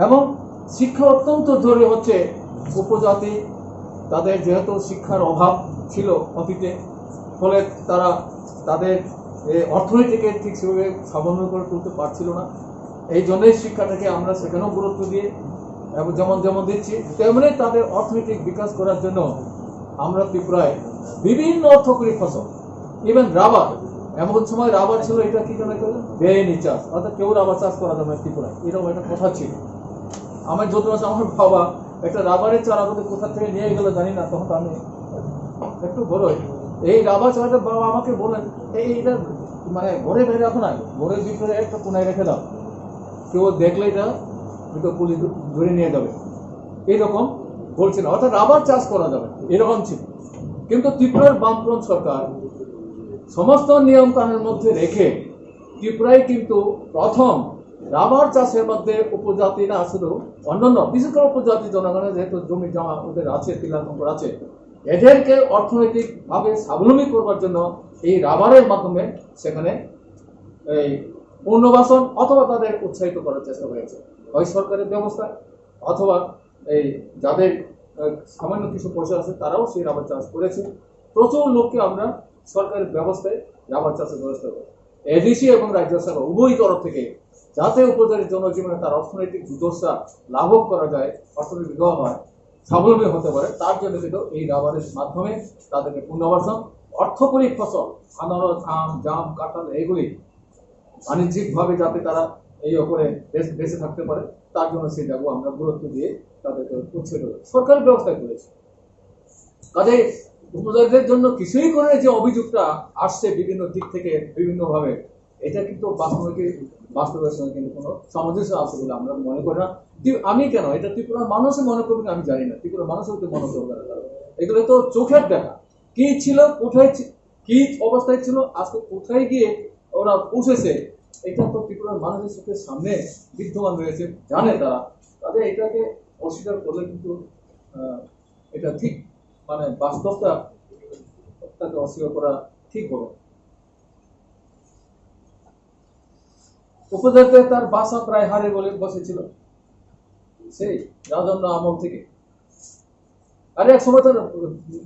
এবং শিক্ষা অত্যন্ত জরুরি হচ্ছে উপজাতি, তাদের যেহেতু শিক্ষার অভাব ছিল অতীতে, ফলে তারা তাদের অর্থনীতিকে ঠিক সেভাবে সমন্বয় করে তুলতে পারছিল না। এই জন্যই শিক্ষাটাকে আমরা সেখানেও গুরুত্ব দিয়ে এবং যেমন যেমন দিচ্ছি, তেমনি তাদের অর্থনৈতিক বিকাশ করার জন্য আমরা ত্রিপুরায় বিভিন্ন অর্থকরী ফসল, ইভেন রাবার, এমন সময় রাবার ছিল, এটা কি জন্য বেআইনি চাষ, অর্থাৎ কেউ রাবার চাষ করা যাবে না ত্রিপুরায়, এরকম একটা কথা ছিল। আমার যত আমার বাবা একটা রাবারের চারা আমাদের কোথা থেকে নিয়ে গেল জানি না, তখন আমি একটু বড়ই, এই রাবার চারাটা বাবা আমাকে বলেন এইটা মানে ঘরে বেড়ে রাখো না, ঘরের ভিতরে একটা কোনায় রেখে দাও, কেউ দেখলে এটা হয়তো পুলিশ ধরে নিয়ে যাবে, এইরকম বলছিল, অর্থাৎ রাবার চাষ করা যাবে এরকম ছিল। কিন্তু ত্রিপুরার বামফ্রন্ট সরকার সমস্ত নিয়ম কানুনের মধ্যে রেখে ত্রিপুরায় কিন্তু প্রথম রাবার চাষের মধ্যে উপজাতি না, শুধু অন্যান্য বিশেষ করে উপজাতি জনগণের যেহেতু জমি জমা ওদের আছে, টিলাঙ্কর আছে, এদেরকে অর্থনৈতিকভাবে স্বাবলম্বী করবার জন্য এই রাবারের মাধ্যমে সেখানে এই পুনর্বাসন অথবা তাদের উৎসাহিত করার চেষ্টা হয়েছে, হয় সরকারের ব্যবস্থায় অথবা এই যাদের সামান্য কিছু পয়সা আছে তারাও সেই রাবার চাষ করেছে। প্রচুর লোককে আমরা সরকারের ব্যবস্থায় রাবার চাষের ব্যবস্থা করি, এডিসি এবং রাজ্য সরকার উভয় তরফ থেকে, যাতে উপজাতির জনজীবনে তার অর্থনৈতিক দুর্দশা লাঘব করা যায়, অর্থনৈতিক দেওয়া হয়, স্বাবলম্বী হতে পারে, তার জন্য কিন্তু এই রাবারের মাধ্যমে তাদেরকে পুনর্বাসন, অর্থকরী ফসল আনারস, আম, জাম, কাঁঠাল এগুলি বাণিজ্যিকভাবে যাতে তারা এই ওপরে বেঁচে থাকতে পারে, তার জন্য সেটাকে আমরা গুরুত্ব দিয়ে তাদেরকে উৎসাহিত করে সরকারি ব্যবস্থায় করেছে। কাজে উপজাতিদের জন্য কিছুই করে যে অভিযোগটা আসছে বিভিন্ন দিক থেকে বিভিন্নভাবে, এটা কিন্তু বাস্তবের সঙ্গে কিন্তু কোনো সামঞ্জস্য আছে বলে আমরা মনে করি না। আমি কেন, এটা ত্রিপুরার মানুষও মনে করবে আমি জানি না, ত্রিপুরার মানুষও তো মনে করবে না, এগুলো তো চোখের দেখা, কি ছিল, কোথায় কি অবস্থায় ছিল, আজকে কোথায় গিয়ে ওরা পৌঁছেছে, এটা তো ত্রিপুরার মানুষের চোখের সামনে বিদ্যমান রয়েছে, জানে তারা। তাদের এটাকে অস্বীকার করলে কিন্তু এটা ঠিক মানে বাস্তবটা তাকে অস্বীকার করা ঠিক হবে। উপজাতিতে তার বাসা প্রায় হারে বলে বসেছিল সেই রাজন্য আমল থেকে। আরে এক সময় তার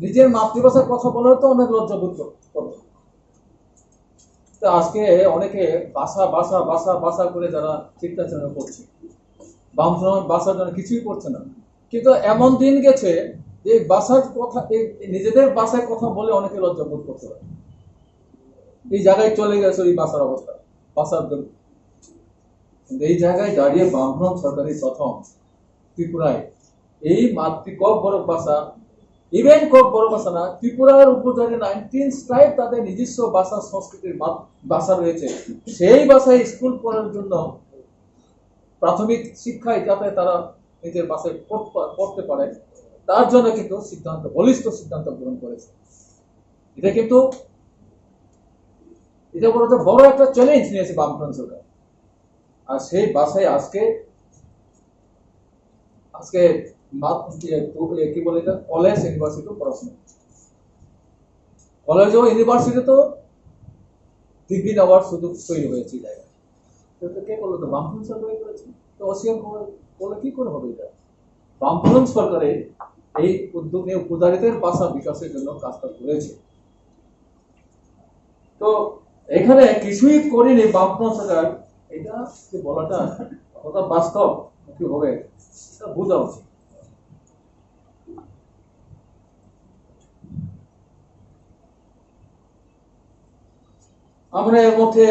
নিজের মাতৃভাষার কথা বলে তো অনেক লজ্জাবোধ করত। আজকে অনেকে ভাষা ভাষা ভাষা ভাষা করে যারা চিত্তাচরণ করছে, বামফ্রন্ট ভাষার জন্য কিছুই করছে না, কিন্তু এমন দিন গেছে যে ভাষার কথা, নিজেদের ভাষায় কথা বলে অনেকে লজ্জাবোধ করতে পারে, এই জায়গায় চলে গেছে ওই ভাষার অবস্থা, ভাষার জন্য। এই জায়গায় দাঁড়িয়ে বামফ্রন্ট সরকারি প্রথম ত্রিপুরায় এই কক বড় ভাষা, ইভেন কক বড় ভাষা না, ত্রিপুরার উপজাতি 19 ট্রাইব তাদের নিজস্ব ভাষা সংস্কৃতির ভাষা রয়েছে, সেই ভাষায় স্কুল করার জন্য প্রাথমিক শিক্ষায় যাতে তারা নিজের ভাষায় পড়তে পারে, তার জন্য কিন্তু বলিষ্ঠ সিদ্ধান্ত গ্রহণ করেছে। এটা কিন্তু এটা বড় একটা চ্যালেঞ্জ নিয়েছে বামফ্রন্ট সরকার। আর সেই ভাষায় আজকে কি বলে এটা, কলেজ ইউনিভার্সিটি পড়াশোনা, কলেজ ও ইউনিভার্সিটি তো ডিগ্রি নেওয়ার সুযোগ তৈরি হয়েছে জায়গায়, কে করলো? তো বামফ্রন্ট সরকারই করেছে। তো অস্বীকার করলে কি করে হবে? এটা বামফ্রন্ট সরকারের এই উদ্যোগ নিয়ে উপজাতিদের ভাষা বিকাশের জন্য কাজটা করেছে। তো এখানে কিছুই করেনি বামফ্রন্ট সরকার, এটা বলাটা কতটা বাস্তব কি হবে এটা বোঝা উচিত। আমরা এর মধ্যে